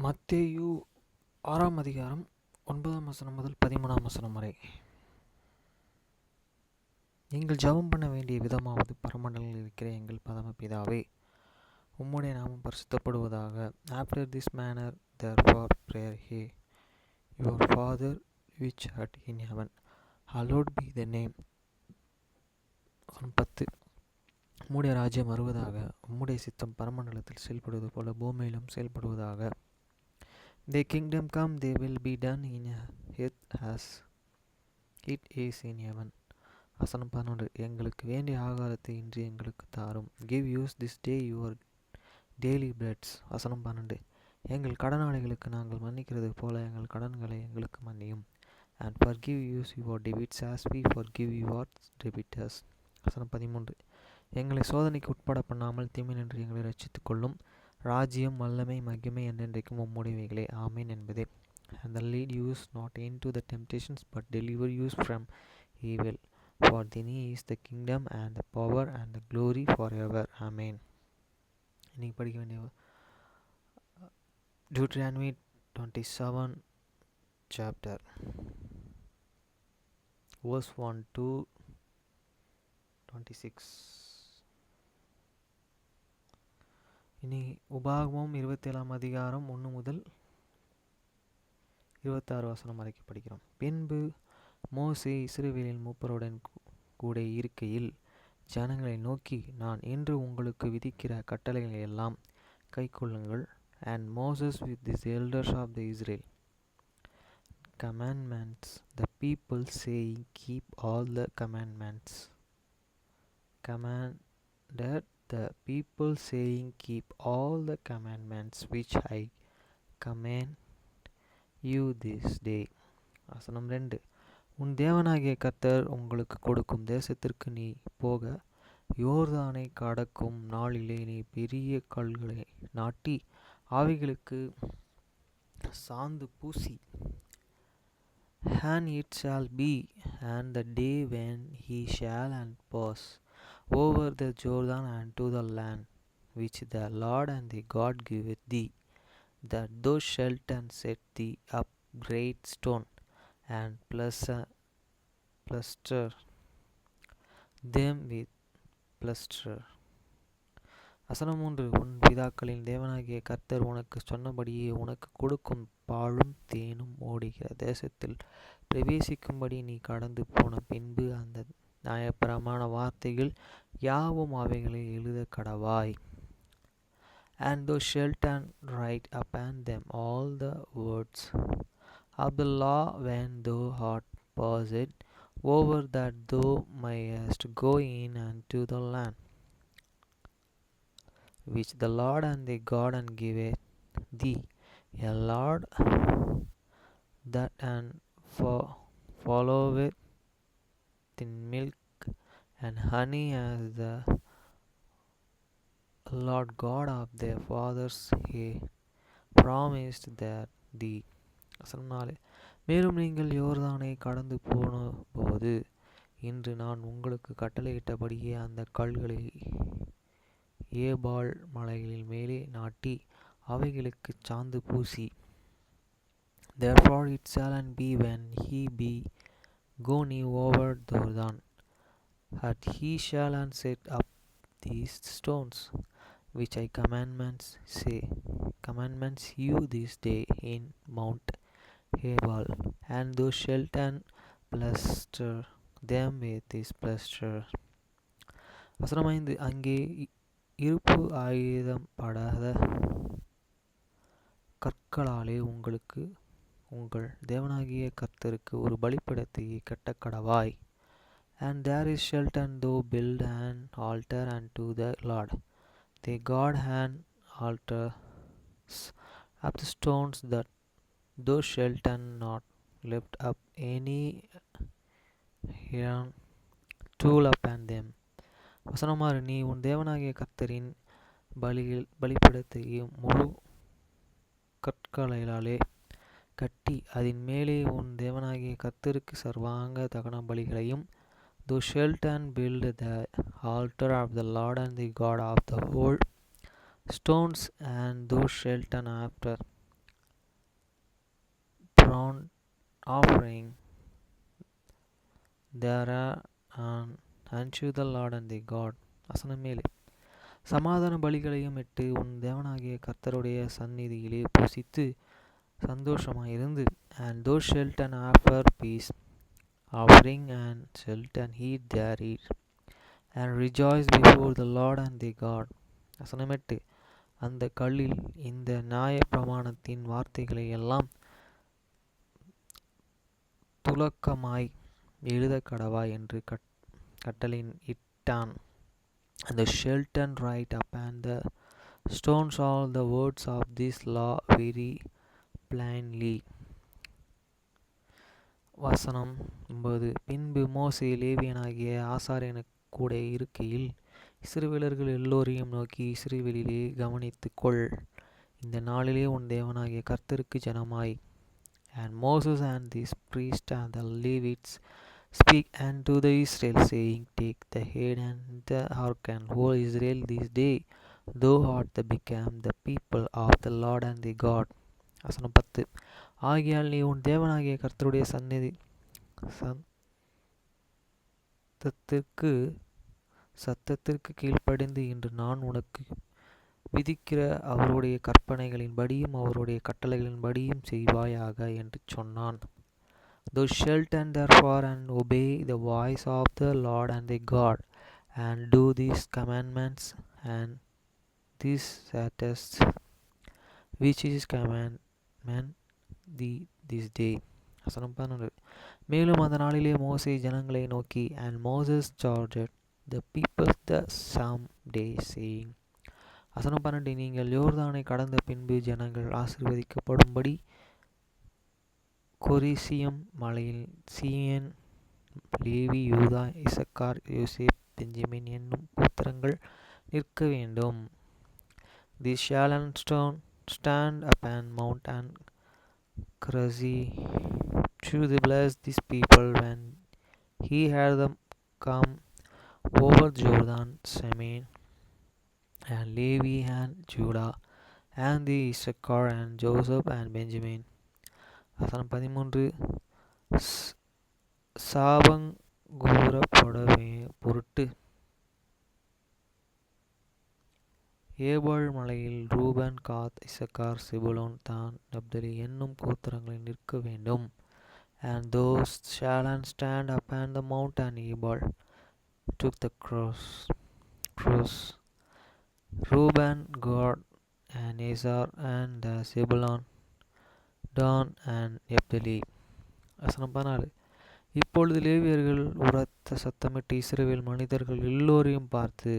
மத்தேயு 6 அதிகாரம் 9 முதல் 13 வரை. நீங்கள் ஜெபம் பண்ண வேண்டிய விதமாவது, பரமண்டலங்களில் இருக்கிற எங்கள் பரமபிதாவே, உம்முடைய நாமம் பரிசுத்தப்படுவதாக. After this manner therefore pray ye, your Father which art in heaven, hallowed be thy name. 10. உம்முடைய ராஜ்யம் வருவதாக. உம்முடைய சித்தம் பரமண்டலத்தில் செயல்படுவது போல பூமியிலும் செயல்படுவதாக. Thy kingdom come, thy will be done in earth as it is in heaven. வசனம் 11. எங்களுக்கு வேண்டிய ஆகாரத்தை இன்று எங்களுக்கு தாரும். Give us this day your daily breads. வசனம் 12. எங்கள் கடனாளிகளுக்கு நாங்கள் மன்னிக்கிறது போல எங்கள் கடன்களை எங்களுக்கு மன்னியும். And forgive us your debts as we forgive your debtors. வசனம் 13. எங்களை சோதனைக்கு உட்பட பண்ணாமல் தீமையினின்று எங்களை ரட்சித்துக் கொள்ளும். ராஜ்யம், வல்லமை, மகிமை என்றென்றைக்கும் உம்முடையவைகளே. ஆமேன் என்பதே. And lead us not into the temptations, but deliver us from evil. For thine is the kingdom and the power and the glory forever. Amen. இன்னைக்கு படிக்க வேண்டிய Deuteronomy 27 chapter verse 1 to 26. இனி உபாகமம் 27 அதிகாரம் 1 முதல் 26 வசனம் வரைக்கும் படிக்கிறோம். பின்பு மோசே இஸ்ரவேலின் மூப்பருடன் கூட இருக்கையில் ஜனங்களை நோக்கி, நான் இன்று உங்களுக்கு விதிக்கிற கட்டளைகளை எல்லாம் கைக்கொள்ளுங்கள். And Moses with the elders of the Israel commandments, the people saying, keep all the commandments. Commanded the people saying, keep all the commandments which I command you this day. வசனம் 2. உன் தேவனாகிய கர்த்தர் உங்களுக்கு கொடுக்கும் தேசத்திற்கு நீ போக யோர்தானை கடக்கும் நாளிலே நீ பெரிய கல்களை நாட்டி அவைகளுக்கு சாந்து பூசி, and it shall be and the day when he shall and pass over the Jordan unto the land which the Lord and thy God giveth thee, that thou shalt and set thee up great stone and plaster them with plaster. வசனம் 3. உன் பிதாக்களின் தேவனாகிய கர்த்தர் உனக்கு சொன்னபடியே உனக்கு கொடுக்கும் பாலும் தேனும் ஓடுகிற தேசத்தில் பிரவேசிக்கும்படி நீ கடந்து போன பின்பு அந்த நியாயப்பிரமாண வார்த்தைகள் யாவும் அவைகளை எழுத கடவாய். And thou shalt and write upon them all the words of the law when thou art passed over, that thou mayest go in unto the land which the Lord and thy God and giveth thee, a Lord that and followeth in milk and honey, as the Lord God of their fathers he promised that thee. வசனம் 4. மேலும் நீங்கள் யோர்தானை கடந்து போன போது இன்று நான் உங்களுக்கு கட்டளையிட்டபடியே அந்த கல்களை ஏபால் மலைகளில் மேலே நாட்டி அவைகளுக்கு சாந்து பூசி, therefore it shall and be when he be gone over Jordan, that he shall and set up these stones which I commandments you this day in Mount Ebal, and thou shalt and plaster them with this plaster. வசனம் 5. அங்கே இருப்பு ஆயுதம் படாத கற்களாலே உங்களுக்கு உங்கள் தேவனாகிய கர்த்தருக்கு ஒரு பலிபீடத்தை கட்டக்கடவாய். And there is shalt and thou build an altar unto the Lord thy God, and altars of the stones, that thou shalt and not lift up any iron tool upon them. வசனம் 6. நீ உன் தேவனாகிய கர்த்தரின் பலிபீடத்தையும் முழு கற்களாலே கட்டி அதன் மேலே உன் தேவனாகிய கர்த்தருக்கு சர்வாங்க தகன பலிகளையும், thou shalt and build the altar of the Lord and the God of the whole stones, and thou shalt and after burnt offering there unto the Lord and the God. வசனம் 7. சமாதான பலிகளையும் இட்டு உன் தேவனாகிய கர்த்தருடைய சந்நிதியிலே புசித்து சந்தோஷமாயிருந்து, and thou shalt and offer peace offering, and shalt and eat therein, and rejoice before the Lord and the God. வசனம் 8. அந்த கல்லில் இந்த நியாய பிரமாணத்தின் வார்த்தைகளை எல்லாம் துலக்கமாய் எழுதக்கடவாய் என்று கட்டளையிட்டான். And thou shalt and write upon the stones all the words of this law very plainly. வசனம் 9. பின்பு மோசே லேவியனாகிய ஆசாரியனுக்கு கூட இருக்கையில் இஸ்ரவேலர்கள் எல்லோரையும் நோக்கி, இஸ்ரவேலிலே கவனித்துக் கொள், இந்த நாளிலே உன் தேவனாகிய கர்த்தருக்கு ஜனமாய். And Moses and the priests and the Levites speak unto the Israel, saying, take the head and the ark, and O Israel, this day thou art become the people of the Lord and the God. வசனம் 10. ஆகையால் நீ உன் தேவனாகிய கர்த்தருடைய சத்தத்திற்கு கீழ்ப்படிந்து இன்று நான் உனக்கு விதிக்கிற அவருடைய கற்பனைகளின்படியும் அவருடைய கட்டளைகளின்படியும் செய்வாயாக என்று சொன்னான். Thou shalt and therefore and obey the voice of the Lord and thy God, and do these commandments and these statutes which is commandment thee this day. வசனம் 11. மேலும் அந்த நாளிலே மோசே ஜனங்களை நோக்கி, and Moses charged the people the same day, saying. வசனம் 12. நீங்கள் யோர்தானை கடந்த பின்பு ஜனங்கள் ஆசீர்வதிக்கப்படும்படி கொரிசியம் மலையில் சீமேன், லேவி, யூதா, இசக்கார், யோசேப், பெஞ்சமின் என்னும் கோத்திரங்கள் நிற்க வேண்டும். These shall stand upon Mount and Crazy to bless these people when he had them come over Jordan, Simeon and Levi and Judah and the Issachar and Joseph and Benjamin. வசனம் 13. சாபங்கூறப்பட பொருட்டு ஏபாள் மலையில் ரூபன், காத், இசக்கார், செபுலோன், தான், நப்தலி என்னும் கோத்திரங்களை நிற்க வேண்டும். And those shall stand upon the mount, and Ebal took the cross. Reuben, Gad, and Asher, and Zebulun, Dan, and Naphtali. வசனம் 14. இப்பொழுது லேவியர்கள் உரத்த சத்தமிட்டு இஸ்ரவேல் மனிதர்கள் எல்லோரையும் பார்த்து,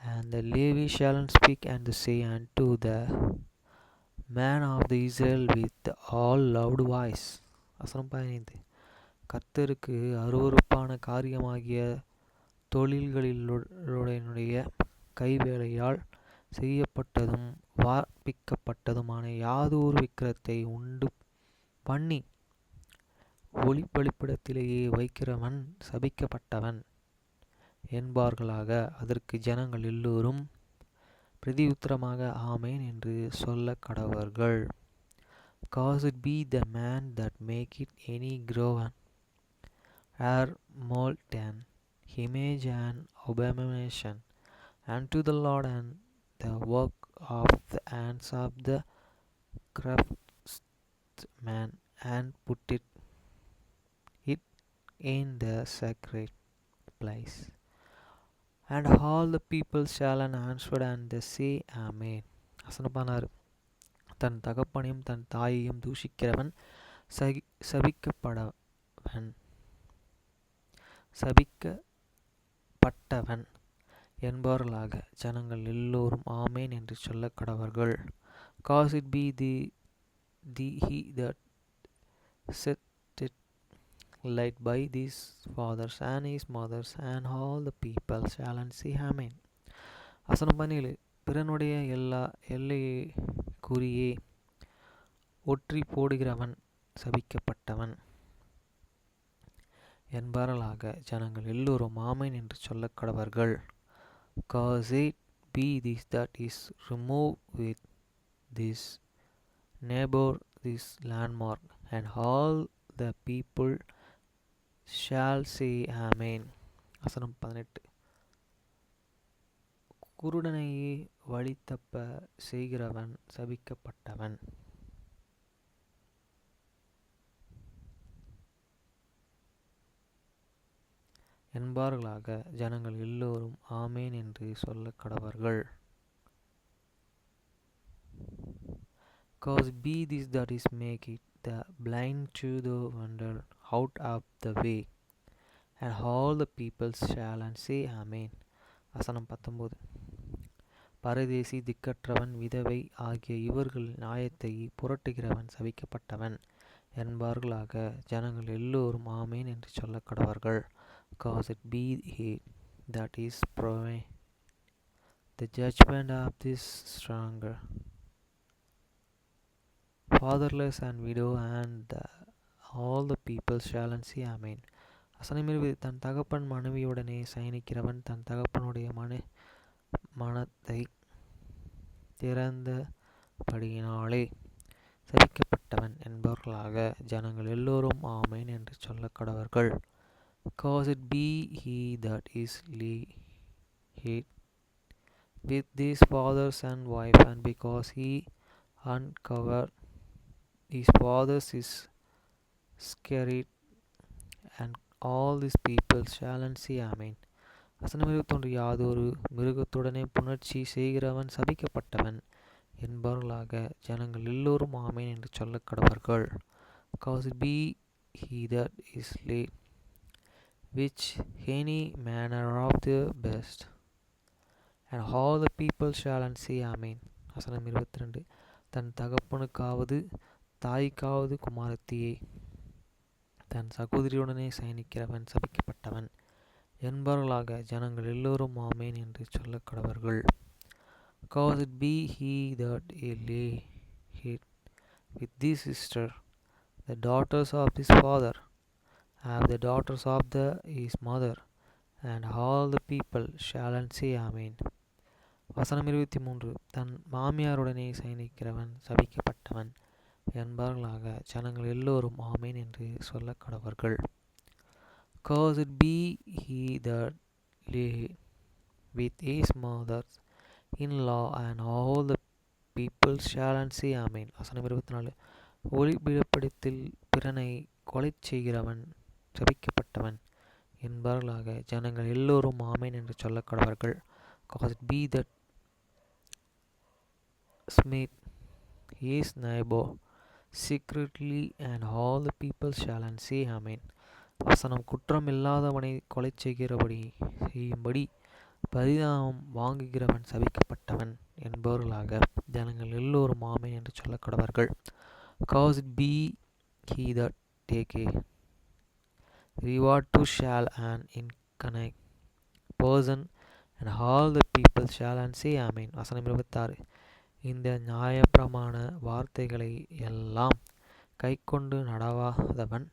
and the Levi shall speak and say unto the man of the Israel with all loud voice. வசனம் 15. கர்த்தருக்கு அருவருப்பான காரியமாகிய தொழில்களிலுடைய கைவேலையால் செய்யப்பட்டதும் வார்ப்பிக்கப்பட்டதுமான யாதொரு விக்கிரத்தை உண்டு பண்ணி ஒளிபலிபீடத்திலேயே வைக்கிறவன் சபிக்கப்பட்டவன் என்பார்களாக. அதற்கு ஜனங்கள் எல்லோரும் பிரதியுத்தரமாக ஆமேன் என்று சொல்ல கடவர்கள். Cursed be the man that maketh any graven or molten image and abomination unto the Lord, and the work of the hands of the craftsman, and put it in the sacred place. And all the people shall answer and say Amen. வசனம் 16. தன் தகப்பனையும் தன் தாயையும் தூஷிக்கிறவன் சபிக்கப்பட்டவன் என்பவர்களாக. ஜனங்கள் எல்லோரும் ஆமேன் என்று சொல்ல கடவர்கள். Cursed be he that set it light by his fathers and his mothers, and all the people shall say Amen. வசனம் 17. பிறனுடைய எல்லையை குறியே ஒற்றி போடுகிறவன் சபிக்கப்பட்டவன் என்பவர்களாக. ஜனங்கள் எல்லோரும் ஆமேன் என்று சொல்ல கடவர்கள். Cursed be this that is removed with this neighbor, this landmark, and all the people shall say Amen. வசனம் 18. குருடனையே வழி தப்ப செய்கிறவன் சபிக்கப்பட்டவன். என்பார்களாக ஜனங்கள் எல்லோரும் ஆமேன் என்று சொல்ல கடவர்கள். Cause be this that is make it the blind to the wander out of the way, and all the people shall and say Amen. வசனம் 19. பரதேசி, திக்கற்றவன், விதவை ஆகிய இவர்கள் நியாயத்தை புரட்டுகிறவன் சபிக்கப்பட்டவன் என்பார்களாக ஜனங்கள் எல்லோரும் ஆமேன் என்று சொல்ல கடவர்கள். Cause it be he that is proving the judgment of this stronger, fatherless and widow, and all the people shall and say Amen. வசனம் 20. தன் தகப்பன் மனைவியுடனே சயனிக்கிறவன் தன் தகப்பனுடைய மனத்தை திறந்தபடியினாலே சபிக்கப்பட்டவன் என்பவர்களாக ஜனங்கள் எல்லோரும் ஆமேன் என்று சொல்ல கடவர்கள். Cause it be he that is leagued with his father's and wife, and because he uncovered his father's is scared, and all these people shall and say Amen. வசனம் 21. யாதொரு மிருகத்துடனே புணர்ச்சி செய்கிறவன் சபிக்கப்பட்டவன் என்பவர்களாக ஜனங்கள் எல்லோரும் ஆமேன் என்று சொல்ல கடவர்கள். Cause it be he that is laid which any manner of the best, and all the people shall and say Amen. வசனம் 22. தன் தகப்பனுக்காவது தாய்க்காவது குமாரத்தியை தன் சகோதரியுடனே சயனிக்கிறவன் சபிக்கப்பட்டவன் என்பவர்களாக ஜனங்கள் எல்லோரும் ஆமேன் என்று சொல்ல கடவர்கள். Cause it be he that is laid with this sister, the daughters of his father, have the daughters of his mother, and all the people shall and say Amen. வசனம் 23. தன் மாமியாருடனே சயனிக்கிறவன் சபிக்கப்பட்டவன் என்பவர்களாக ஜனங்கள் எல்லோரும் ஆமேன் என்று சொல்ல கடவர்கள். Cause it be he that lay with his mother-in-law, and all the people shall and say Amen. வசனம் 24. ஒளிபீடப்படத்தில் பிறனை கொலை செய்கிறவன் சபிக்கப்பட்டவன் என்பவர்களாக ஜனங்கள் எல்லோரும் ஆமேன் என்று சொல்ல கடவர்கள். Cause it be that smite his neighbor secretly, and all the people shall and say Amen. வசனம் குற்றம் இல்லாதவனை கொலை செய்யும்படி பரிதாபம் வாங்குகிறவன் சபிக்கப்பட்டவன் என்பவர்களாக ஜனங்கள் எல்லோரும் ஆமேன் என்று சொல்ல கடவர்கள். Cause it be he that take a reward to shall an incontinent person, and all the people shall and say Amen. வசனம் 26. இந்த நியாயப்பிரமாண வார்த்தைகளை எல்லாம் கைக்கொண்டு நடவாதவன்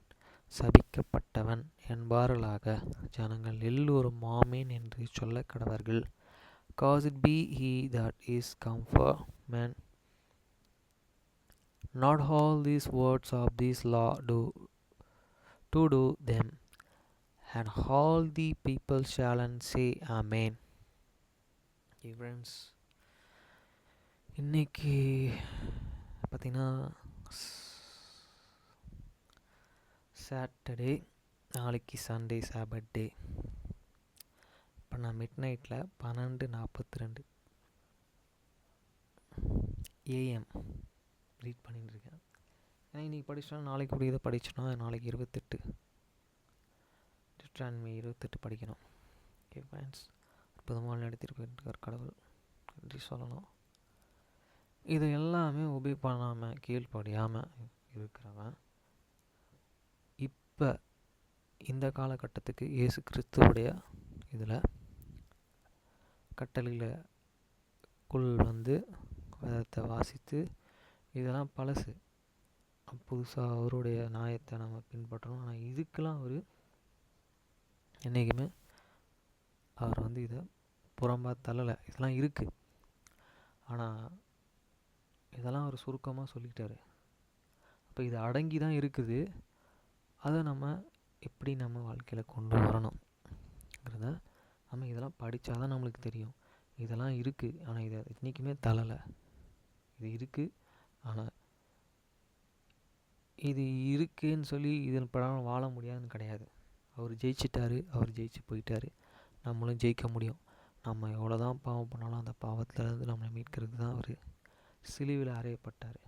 சபிக்கப்பட்டவன் என்பார்களாக ஜனங்கள் எல்லோரும் ஆமேன் என்று சொல்ல கடவர்கள். Cause it be he that is conformed not all these words of this law to do them, and all the people shall and say Amen. Friends, இன்னைக்கு பார்த்தீங்கன்னா சாட்டர்டே, நாளைக்கு சண்டே சாபட் டே. இப்போ நான் மிட் நைட்டில் 12:42 AM ரீட் பண்ணிட்டுருக்கேன். ஏன்னா இன்றைக்கி படித்தோன்னா நாளைக்கு கூட இதை படித்தோன்னா நாளைக்கு 28 படிக்கணும். ஓகே ஃப்ரெண்ட்ஸ், அற்புதமாக நடத்திருக்க கடவுள் நன்றி சொல்லணும். இது எல்லாமே உபயோக பண்ணாமல் கீழ்ப்படியாமல் இருக்கிறவன் இப்போ இந்த காலகட்டத்துக்கு இயேசு கிறிஸ்துவுடைய இதில் கட்டளைக்குள் வந்து வேதத்தை வாசித்து இதெல்லாம் பழசு. புதுசாக அவருடைய நியாயத்தை நம்ம பின்பற்றணும். ஆனால் இதுக்கெல்லாம் அவர் என்றைக்குமே அவர் வந்து இதை புறம்பாக தள்ளலை. இதெல்லாம் இருக்குது, ஆனால் இதெல்லாம் அவர் சுருக்கமாக சொல்லிட்டாரு. அப்போ இது அடங்கி தான் இருக்குது. அதை நம்ம எப்படி நம்ம வாழ்க்கையில் கொண்டு வரணுங்கிறத நம்ம இதெல்லாம் படித்தா தான் நம்மளுக்கு தெரியும். இதெல்லாம் இருக்குது, ஆனால் இதை இன்றைக்குமே தள்ளலை. இது இருக்குது, ஆனால் இது இருக்குன்னு சொல்லி இதன் படம் வாழ முடியாதுன்னு கிடையாது. அவர் ஜெயிச்சிட்டாரு, அவர் ஜெயிச்சு போயிட்டார். நம்மளும் ஜெயிக்க முடியும். நம்ம எவ்வளோ தான் பாவம் பண்ணாலும் அந்த பாவத்திலேருந்து நம்மளை மீட்கிறதுக்கு தான் அவர் சிலுவையில் அறையப்பட்டார்.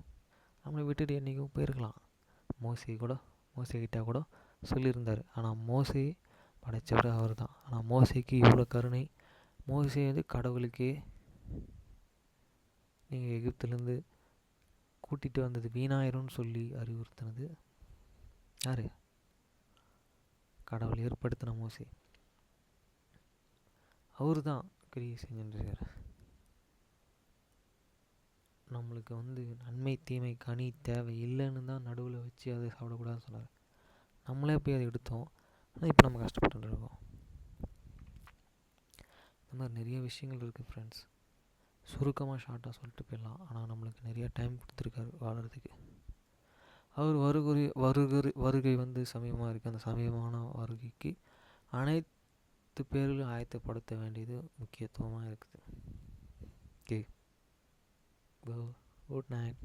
நம்மளை விட்டுட்டு என்றைக்கும் போயிருக்கலாம். மோசேக்கிட்ட கூட சொல்லியிருந்தார். ஆனால் மோசே படைத்தவர் அவர் தான். ஆனால் மோசேக்கு இவ்வளோ கருணை. மோசே கடவுளுக்கே நீங்கள் எகிப்துலேருந்து கூட்டிகிட்டு வந்தது வீணாயிரும்னு சொல்லி அறிவுறுத்தினது யார்? கடவுள் ஏற்படுத்தின மோசே. அவர் தான் கிரியை செஞ்சுருக்கார். நம்மளுக்கு நன்மை தீமை கனி தேவை இல்லைன்னு தான் நடுவில் வச்சு அதை சாப்பிடக்கூடாதுன்னு சொன்னார். நம்மளே போய் அதை எடுத்தோம். ஆனால் இப்போ நம்ம கஷ்டப்பட்டு இருக்கோம். இந்த மாதிரி நிறைய விஷயங்கள் இருக்குது ஃப்ரெண்ட்ஸ். சுருக்கமாக ஷார்ட்டாக சொல்லிட்டு போயிடலாம். ஆனால் நம்மளுக்கு நிறைய டைம் கொடுத்துருக்காரு வாழறதுக்கு. அவர் வருகை சமீபமாக இருக்குது. அந்த சமீபமான வருகைக்கு அனைத்து பேர்களும் ஆயத்தப்படுத்த வேண்டியது முக்கியத்துவமாக இருக்குது. Okay, good night.